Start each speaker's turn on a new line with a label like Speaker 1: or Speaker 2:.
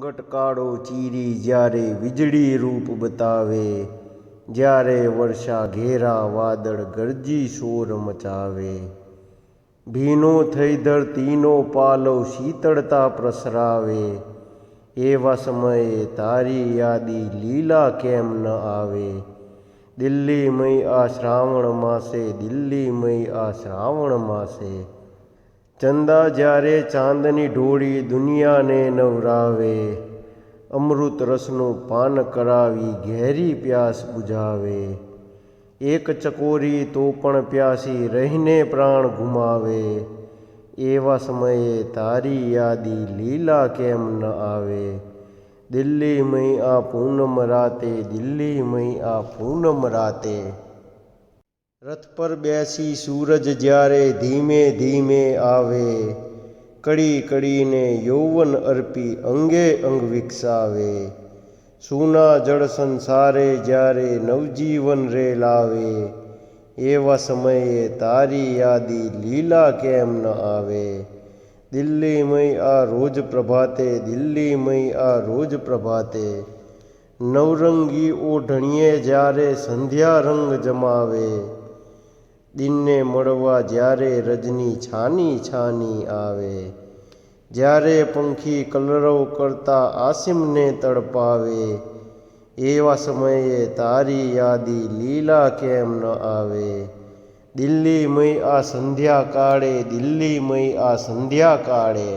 Speaker 1: ઘોંઘટ કાળો ચીરી જ્યારે વીજળી રૂપ બતાવે, જ્યારે વર્ષા ઘેરા વાદળ ગરજી શોર મચાવે, ભીનો થઈ ધરતીનો પાલવ શીતળતા પ્રસરાવે, એવા સમયે તારી યાદી લીલા કેમ ન આવે? દિલ્હીમય આ શ્રાવણ માસે, દિલ્હીમય આ શ્રાવણ માસે, ચંદા જ્યારે ચાંદની ઢોળી દુનિયાને નવરાવે, અમૃત રસનું પાન કરાવી ઘેરી પ્યાસ બુઝાવે, એક ચકોરી તો પણ પ્યાસી રહીને પ્રાણ ગુમાવે, એવા સમયે તારી યાદી લીલા કેમ ન આવે? દિલ્હીમય આ પૂનમ રાતે, દિલ્હીમય આ પૂનમ રાતે, રથ પર બેસી સૂરજ જ્યારે ધીમે ધીમે આવે, કડી કડીને યૌવન અર્પી અંગે અંગ વિકસાવે, સૂના જળ સંસારે જ્યારે નવજીવન રે લાવે, એવા સમયે તારી યાદી લીલા કેમ ન આવે? દિલ્હીમય આ રોજ પ્રભાતે, દિલ્હીમય આ રોજ પ્રભાતે, નવરંગી ઓઢણીએ જ્યારે સંધ્યા રંગ જમાવે, દિનને મળવા જ્યારે રજની છાની છાની આવે, જ્યારે પંખી કલરવ કરતા આસિમને તડપાવે, એવા સમયે તારી યાદી લીલા કેમ ન આવે? દિલ્હીમય આ સંધ્યા કાળે, દિલ્હીમય આ સંધ્યા કાળે,